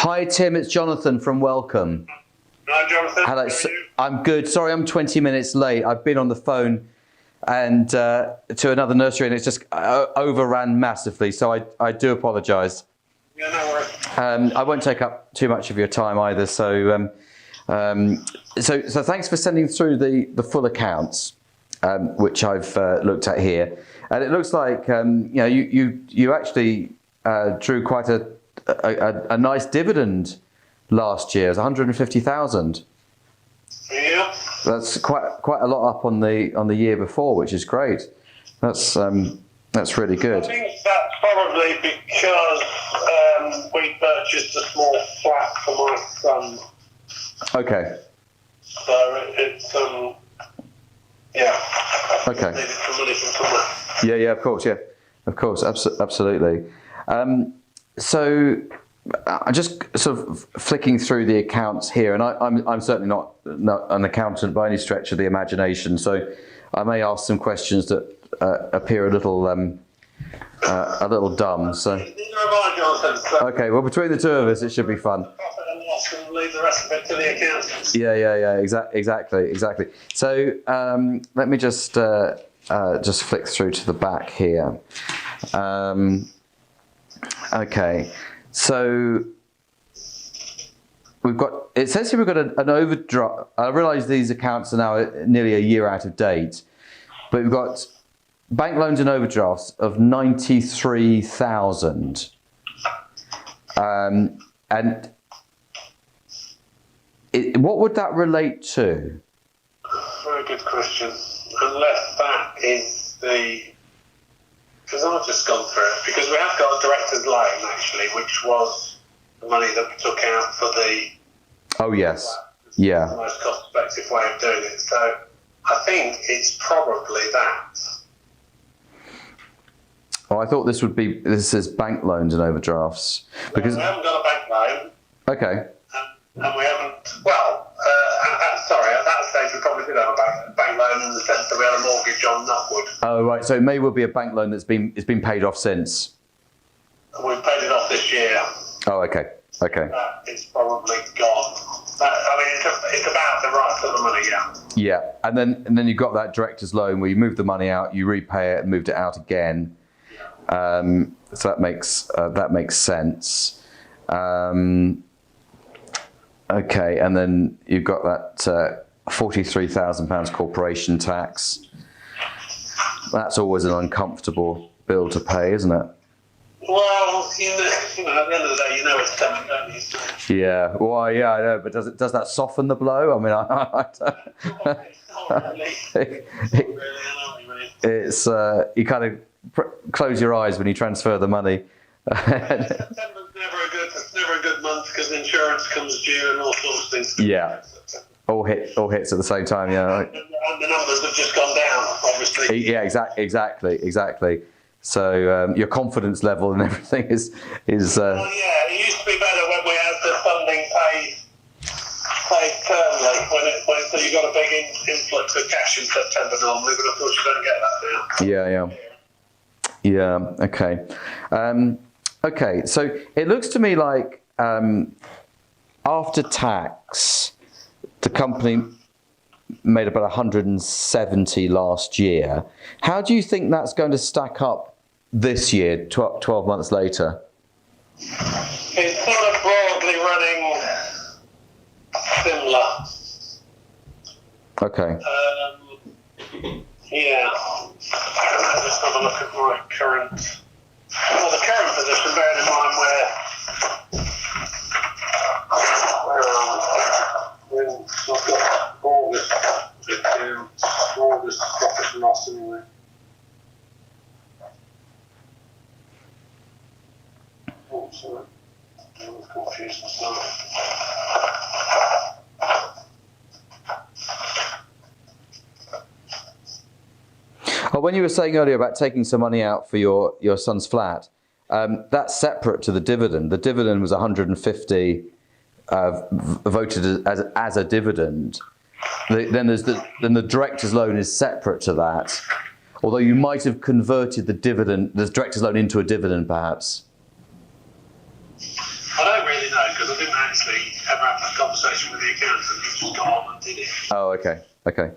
Hi Tim, it's Jonathan from Welcome. Hi Jonathan. Hello. I'm good. Sorry, I'm 20 minutes late. I've been on the phone and to another nursery, and it's just overran massively. So I do apologise. Yeah, no worries. I won't take up too much of your time either. So thanks for sending through the full accounts, which I've looked at here, and it looks like you actually drew quite a nice dividend last year. It was 150,000. Yeah. That's quite a lot up on the year before, which is great. That's really good. I think that's probably because we purchased a small flat for my son. Okay. So it's yeah. Okay. Needed some money from somewhere. Yeah, of course, absolutely. So I'm just sort of flicking through the accounts here, and I'm certainly not an accountant by any stretch of the imagination, so I may ask some questions that appear a little dumb. So Neither have I, Jonathan. So okay, well, between the two of us, it should be fun. profit and loss, and leave the rest of it to the accountants. Yeah, exactly. So let me just flick through to the back here. Okay, so it says here we've got an overdraft. I realise these accounts are now nearly a year out of date, but we've got bank loans and overdrafts of 93,000. And what would that relate to? Very good question. Unless that is because I've just gone through it, because we have got a director's loan actually, which was the money that we took out for the. Oh yes, yeah. The most cost-effective way of doing it. So I think it's probably that. Oh, I thought this says bank loans and overdrafts because we haven't got a bank loan. Okay. And we haven't. Well, sorry. At that stage, we probably did have a bank loan in the sense that we had a mortgage on Knockwood. Oh right, so it may well be a bank loan it's been paid off since. And we've paid it off this year. Oh, okay. It's probably gone. It's about the right sort of money, yeah. Yeah, and then you got that director's loan where you moved the money out, you repay it, and moved it out again. So that makes sense. Okay, and then you've got that £43,000 corporation tax. That's always an uncomfortable bill to pay, isn't it? Well, at the end of the day, it's coming, don't you? Yeah, well, yeah, I know, but does that soften the blow? I mean, Not really. It's you kind of close your eyes when you transfer the money. September's never a good month because insurance comes due and all sorts of things. Yeah, all hits at the same time. Yeah, and the numbers have just gone down, obviously. Yeah, exactly. So your confidence level and everything is. Well, yeah, it used to be better when we had the funding paid termly. So you got a big influx of cash in September normally, but of course you don't get that now. Yeah. Okay. Okay. So it looks to me like after tax, the company made about 170 last year. How do you think that's going to stack up this year, 12 months later? It's sort of broadly running similar. Okay. Yeah. I'll just have a look at my current. Well, the current position, bearing in mind where I've got August profit and loss anyway. Oh, sorry. I was confused myself. Oh, when you were saying earlier about taking some money out for your son's flat, that's separate to the dividend. The dividend was 150 voted as a dividend. Then the director's loan is separate to that. Although you might have converted the director's loan into a dividend, perhaps. I don't really know because I the accountant who just got on and did it. Oh, okay. Okay.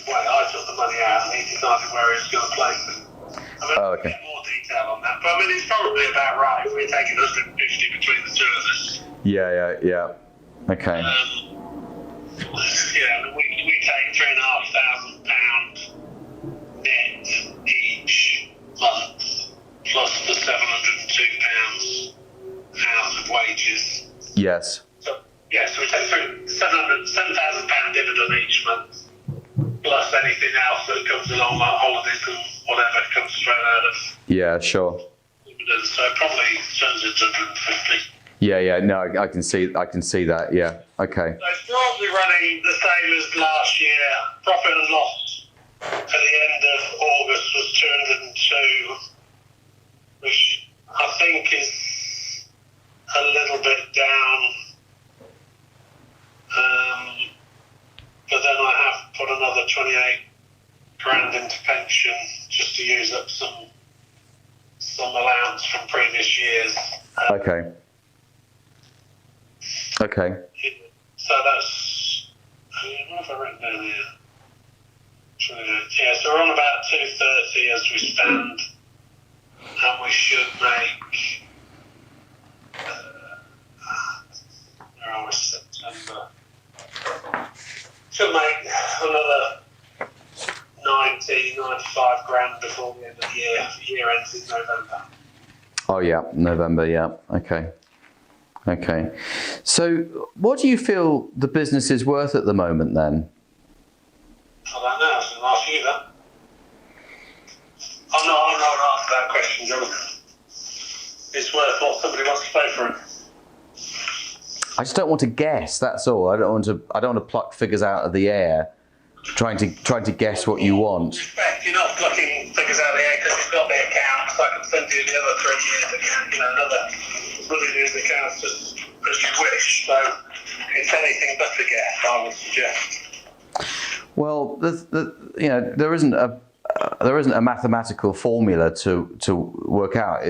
Well, I took the money out and he decided where he was going to place it. I mean, Oh, we'll okay. get more detail on that, but I mean, it's probably about right if we're taking 150 between the two of us. Yeah. Okay. Yeah, we take £3,500 net each month, plus the £702 out of wages. Yes. So we take £7,000 dividend each month, plus anything else that comes along, like holidays and whatever comes straight out of Yeah, sure. dividends. So probably 150. Yeah. No, I can see that. Yeah. Okay. So it's probably running the same as last year. Profit and loss at the end of August was 202, which I think is a little bit down. But then I have put another 28 grand into pension just to use up some allowance from previous years. Okay. So that's, what have I written down here? Yeah, so we're on about 230 as we stand, and we should make, where are we, September? Should make another 95 grand before the end of the year. The year ends in November. Oh yeah, November. Yeah. Okay. So, what do you feel the business is worth at the moment then? I don't know. I was going to ask you that. I'm not going to answer that question, John. It's worth what somebody wants to pay for it. I just don't want to guess. That's all. I don't want to pluck figures out of the air, trying to guess what you want. Respect, you're not plucking figures out of the air because you've got the accounts. I can send you the other 3 years account, another money years accounts as you wish. So it's anything but a guess, I would suggest. Well, there isn't a mathematical formula to work out.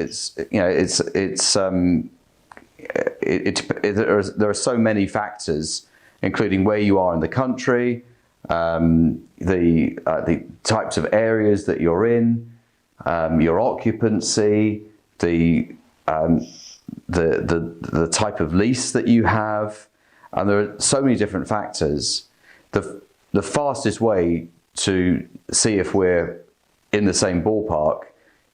There are so many factors, including where you are in the country, the types of areas that you're in, your occupancy, the type of lease that you have, and there are so many different factors. The fastest way to see if we're in the same ballpark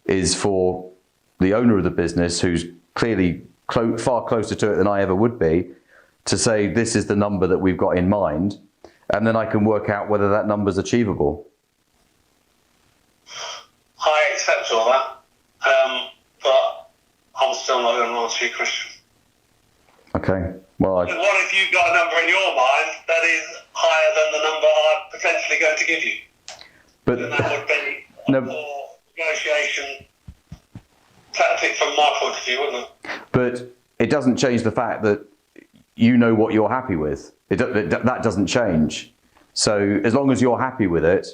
is for the owner of the business, who's clearly far closer to it than I ever would be, to say this is the number that we've got in mind, and then I can work out whether that number is achievable. I accept all that, but I'm still not going to answer your question. Okay. Well, what if you've got a number in your mind that is higher than the number I'm potentially going to give you? But then that would be a more negotiation tactic from my point of view, wouldn't it? But it doesn't change the fact that you know what you're happy with. That doesn't change. So as long as you're happy with it,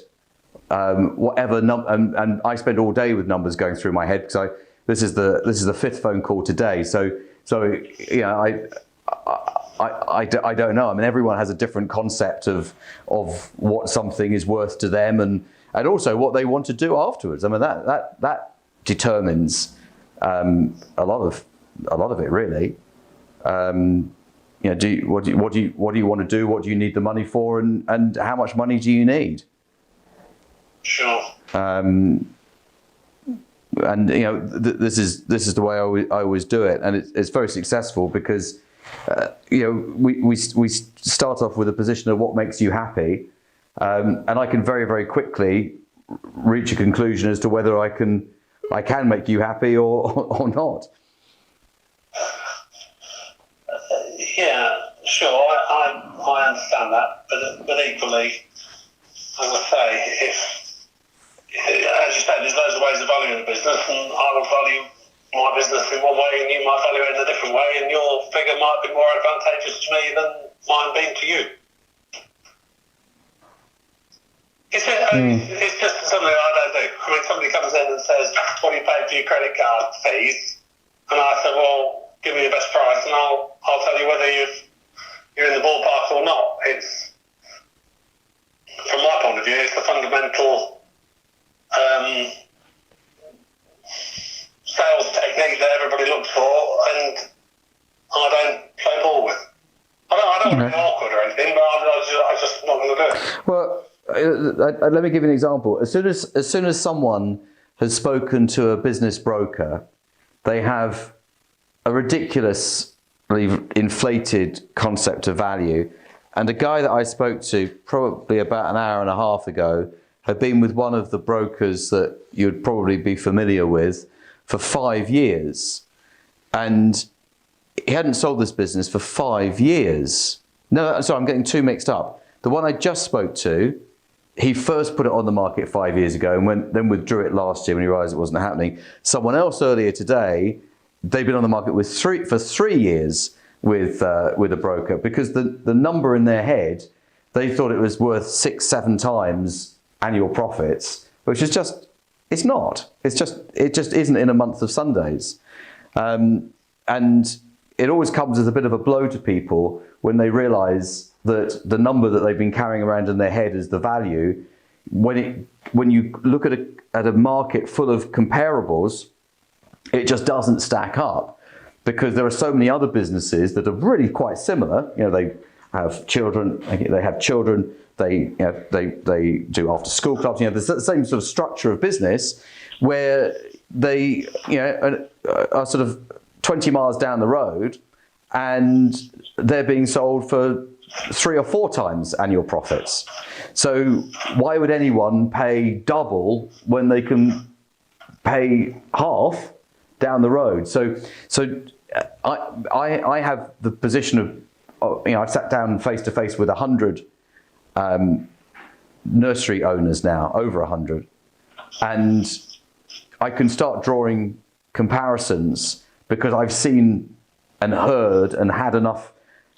whatever and I spend all day with numbers going through my head, because this is the fifth phone call today. So I don't know. I mean, everyone has a different concept of what something is worth to them, and also what they want to do afterwards. I mean, that determines a lot of it, really. What do you want to do? What do you need the money for, and how much money do you need? Sure. This is the way I always do it, and it's very successful because we start off with a position of what makes you happy, and I can very, very quickly reach a conclusion as to whether I can make you happy or not. Yeah, sure. I understand that, but equally, as I say, as you say, there's loads of ways of valuing the business, and I would value my business in one way, and you might value it in a different way, and your figure might be more advantageous to me than mine being to you. It's just something I don't do. I mean, somebody comes in and says, "What do you pay for your credit card fees?" And I said, "Well, give me your best price, and I'll tell you whether you've you're in the ballpark or not. It's, from my point of view, it's a fundamental sales technique that everybody looks for, and I don't play ball with. I don't want to be awkward or anything, but I'm just not going to do it. Well, let me give you an example. As soon as someone has spoken to a business broker, they have a ridiculously inflated concept of value. And a guy that I spoke to probably about an hour and a half ago had been with one of the brokers that you'd probably be familiar with for 5 years. And he hadn't sold this business for 5 years. No, sorry, I'm getting two mixed up. The one I just spoke to, he first put it on the market 5 years ago and then withdrew it last year when he realised it wasn't happening. Someone else earlier today, they've been on the market for 3 years with a broker, because the number in their head, they thought it was worth 6-7 times annual profits, which is just, it's not. It just isn't in a month of Sundays. And it always comes as a bit of a blow to people when they realise that the number that they've been carrying around in their head is the value. When you look at a market full of comparables, it just doesn't stack up, because there are so many other businesses that are really quite similar. You know, they have children. They do after school clubs. You know, there's the same sort of structure of business where they, you know, are sort of 20 miles down the road, and they're being sold for 3 or 4 times annual profits. So why would anyone pay double when they can pay half down the road? So I have the position of, you know, I've sat down face to face with 100 nursery owners now, over 100, and I can start drawing comparisons because I've seen and heard and had enough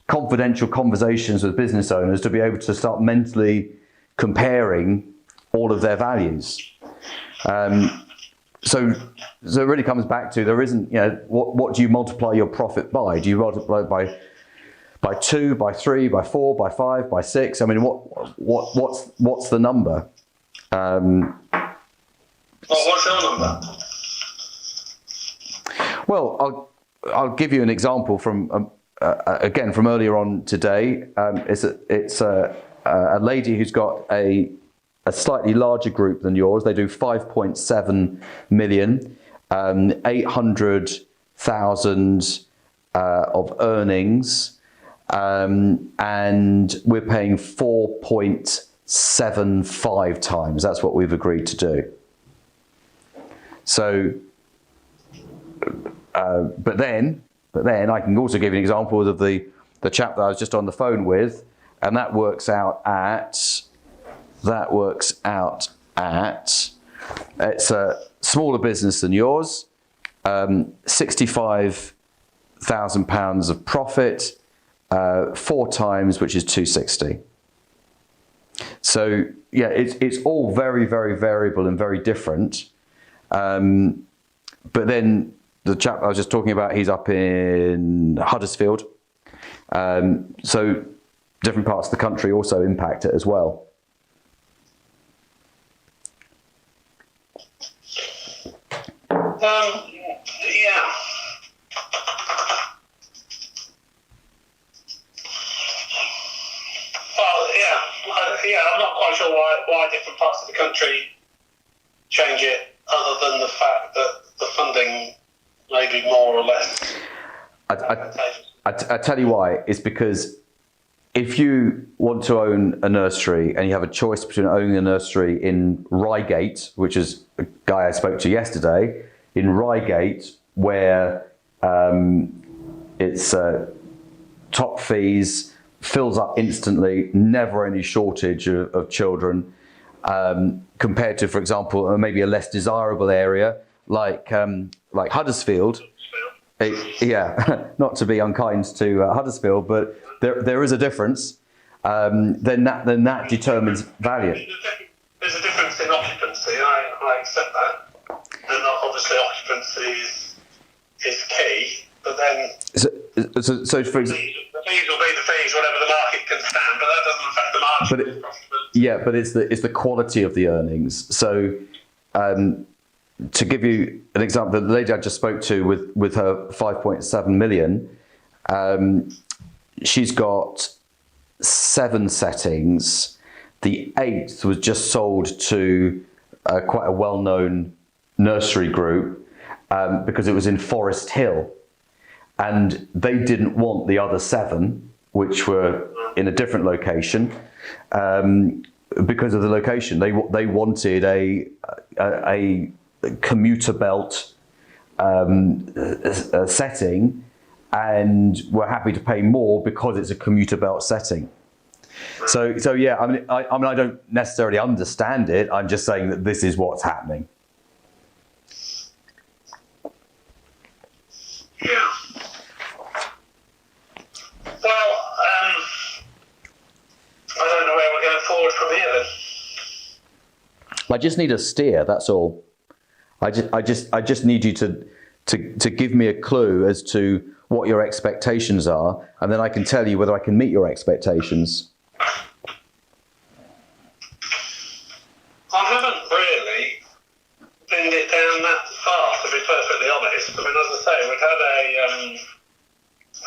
confidential conversations with business owners to be able to start mentally comparing all of their values. So it really comes back to, there isn't, you know, what do you multiply your profit by? Do you multiply it by 2, by 3, by 4, by 5, by 6? I mean, what's the number? Well, what's your number? Well, I'll give you an example from again from earlier on today. It's a lady who's got a slightly larger group than yours. They do 5.7 million, 800,000 of earnings, and we're paying 4.75 times. That's what we've agreed to do. So, but then I can also give you an example of the chap that I was just on the phone with, and that works out at it's a smaller business than yours, £65,000 of profit, 4 times, which is 260. So yeah, it's all very, very variable and very different. But then the chap I was just talking about, he's up in Huddersfield. So different parts of the country also impact it as well. Yeah. Well, yeah, I'm not quite sure why different parts of the country change it, other than the fact that the funding may be more or less. I tell you why. It's because if you want to own a nursery and you have a choice between owning a nursery in Reigate, which is a guy I spoke to yesterday, in Reigate, where it's top fees, fills up instantly, never any shortage of children, compared to, for example, maybe a less desirable area like Huddersfield. Yeah, not to be unkind to Huddersfield, but there is a difference. Then that determines value. There's a difference in occupancy. I accept that, and obviously occupancy is key. But then, so for example, the fees will be the fees, whatever the market can stand, but that doesn't affect the margin. But it's the quality of the earnings. So, to give you an example, the lady I just spoke to with her 5.7 million, she's got 7 settings. The 8th was just sold to quite a well-known nursery group because it was in Forest Hill, and they didn't want the other 7, which were in a different location, because of the location. They wanted a commuter belt setting, and were happy to pay more because it's a commuter belt setting. So yeah, I mean, I don't necessarily understand it. I'm just saying that this is what's happening. Yeah. Well, I don't know where we're going forward from here then. I just need a steer. That's all. I just need you to give me a clue as to what your expectations are, and then I can tell you whether I can meet your expectations. I haven't really pinned it down that far, to be perfectly honest. I mean, as I say, we'd had a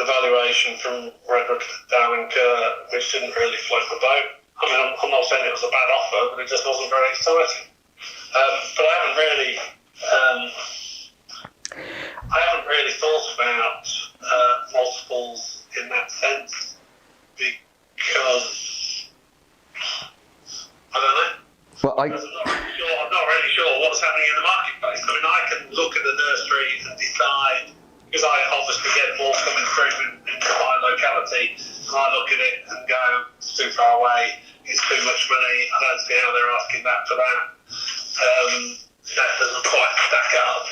evaluation from Redwood Down and Kerr, which didn't really float the boat. I mean, I'm not saying it was a bad offer, but it just wasn't very exciting. But I haven't really thought about multiples in that sense, because I don't know. Well, I'm not really sure what's happening in the marketplace. I mean, I can look at the nursery and decide, because I obviously get more coming through in my locality, and I look at it and go, it's too far away, it's too much money, I don't see how they're asking that for that. That doesn't quite stack up.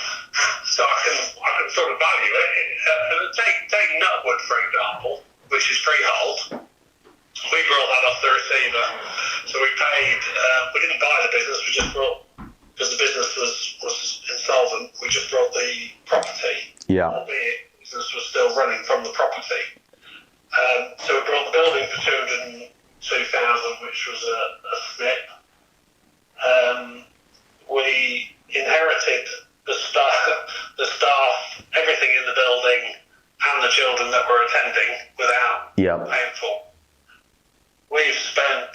So I can sort of value it. Take Nutwood, for example, which is freehold. We brought that off the receiver. So we paid, we didn't buy the business, we just brought, because the business was insolvent, we just brought the property. yeah. Albeit the business was still running from the property. So we brought the building for 202,000, which was a snip. We inherited the staff, everything in the building, and the children that were attending without paying for. We've spent,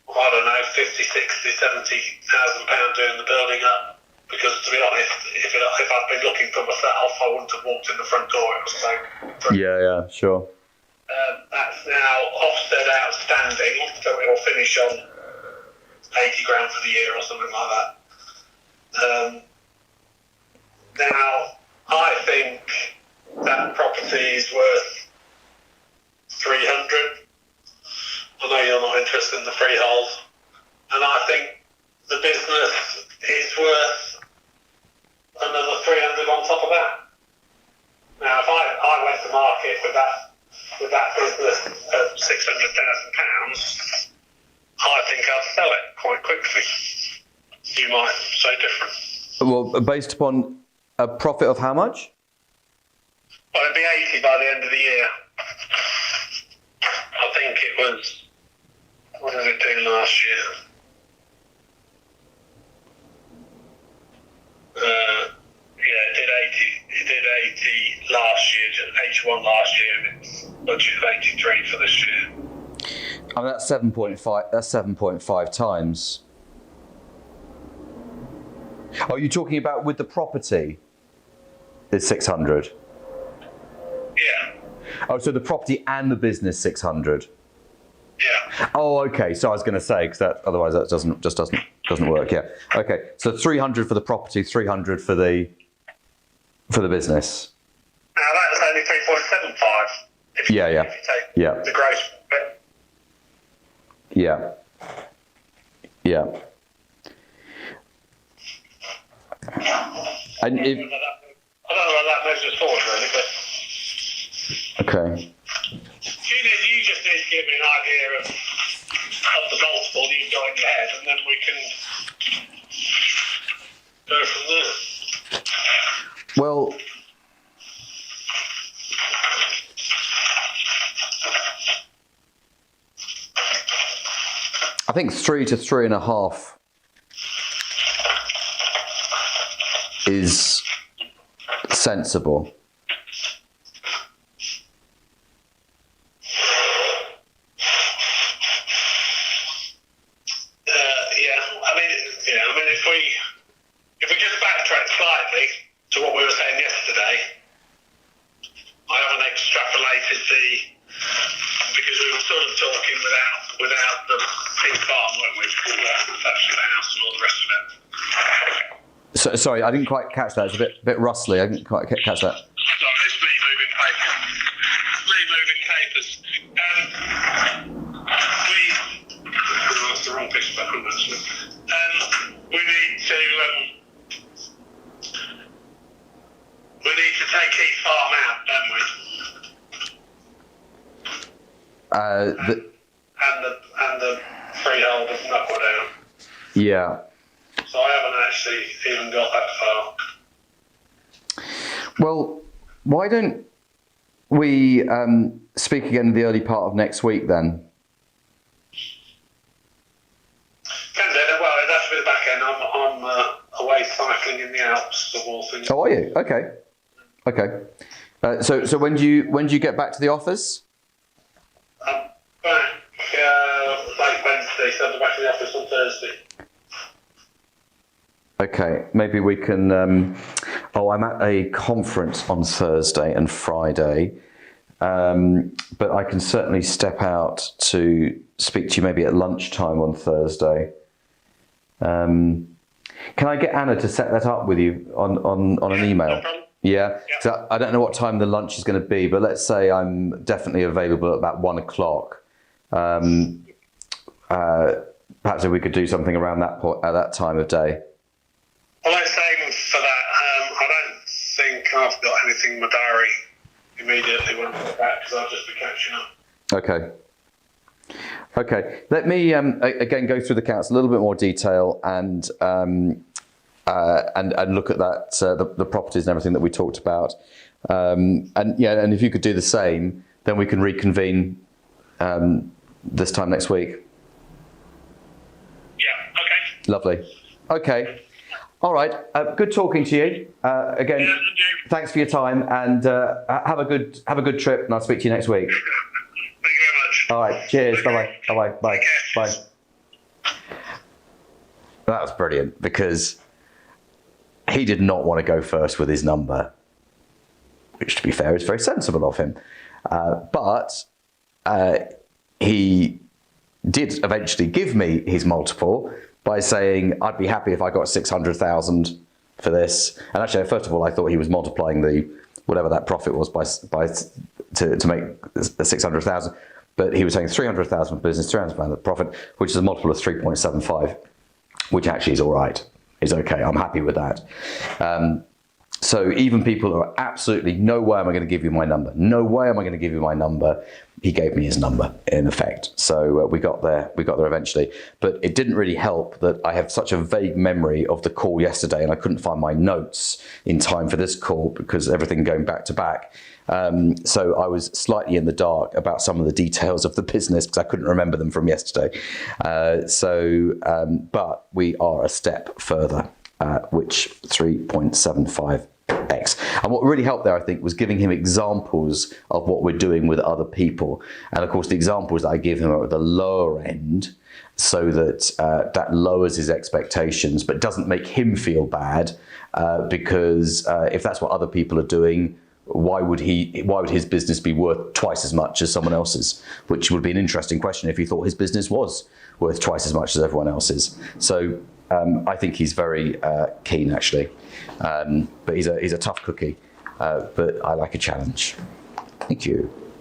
I don't know, 50, 60, 70,000 pounds doing the building up, because to be honest, if I'd been looking for myself, I wouldn't have walked in the front door. It was so Yeah, sure. That's now Ofsted outstanding, so it'll finish on 80 grand for the year or something like that. Now, I think that property is worth 300. I know you're not interested in the freehold, and I think the business is worth another 300 on top of that. Now, if I went to market with that business at £600,000, I think I'd sell it quite quickly. You might say different. Well, based upon a profit of how much? Well, it'd be 80 by the end of the year. I think it was, what did it do last year? It did 80 last year, H1 last year, and it's budget of 83 for this year. I mean, that's 7.5. That's 7.5 times. Are you talking about with the property? It's 600. Yeah. Oh, so the property and the business 600. Yeah. Oh, okay. So I was going to say, because that otherwise that doesn't work. Yeah. Okay. So 300 for the property, 300 for the business. Now that's only 3.75. If you take the gross bit. Yeah. Yeah. And if, I don't know what that measures forward really, but okay. you just need to give me an idea of the multiple you've got in your head, and then we can go from there. Well, think 3 to 3.5 is sensible. If we just backtrack slightly to what we were saying yesterday, I haven't extrapolated because we were sort of talking without the pig farm, weren't we? Without the house and all the rest of it. So, sorry, I didn't quite catch that. It's a bit rustly. I didn't quite catch that. Sorry, it's me moving paper. That's the wrong piece of paper, actually. We need to take Heath Farm out, don't we? And the freehold of Knuckle Down. Yeah. So I haven't actually even got that far. Well, why don't we speak again in the early part of next week then? Can do. Well, it'd have to be the back end. I'm away cycling in the Alps, of all things. Oh, are you? Okay. So when do you get back to the office? I'm back late Wednesday, so I'm back in the office on Thursday. Okay, maybe we can. I'm at a conference on Thursday and Friday, but I can certainly step out to speak to you maybe at lunchtime on Thursday. Can I get Anna to set that up with you on an email? No problem. Yeah. So I don't know what time the lunch is going to be, but let's say I'm definitely available at about 1:00. Perhaps if we could do something around that point at that time of day. Well, let's aim for that. I don't think I've got anything in my diary immediately when I get back, because I'll just be catching up. Okay. Let me again go through the accounts a little bit more detail and look at that the properties and everything that we talked about. And if you could do the same, then we can reconvene this time next week. Yeah. Okay. Lovely. Okay. All right. Good talking to you. Again, Yeah, thanks for your time, and have a good trip. And I'll speak to you next week. thank you very much. All right. Cheers. Okay. Bye. Bye. Take care. Bye. That was brilliant, because he did not want to go first with his number, which, to be fair, is very sensible of him. But he did eventually give me his multiple by saying, I'd be happy if I got 600,000 for this. And actually, first of all, I thought he was multiplying whatever that profit was to make 600,000. But he was saying 300,000 for business, 300,000 profit, which is a multiple of 3.75, which actually is all right. Is okay. I'm happy with that. So even people who are absolutely, no way am I going to give you my number. No way am I going to give you my number. He gave me his number, in effect. So we got there eventually. But it didn't really help that I have such a vague memory of the call yesterday, and I couldn't find my notes in time for this call because everything going back to back. So I was slightly in the dark about some of the details of the business because I couldn't remember them from yesterday. But we are a step further, which 3.75x. And what really helped there, I think, was giving him examples of what we're doing with other people. And of course, the examples that I give him are at the lower end, so that that lowers his expectations, but doesn't make him feel bad, because if that's what other people are doing, why would his business be worth twice as much as someone else's? Which would be an interesting question if he thought his business was worth twice as much as everyone else's. So I think he's very keen, actually. But he's a tough cookie. But I like a challenge. Thank you.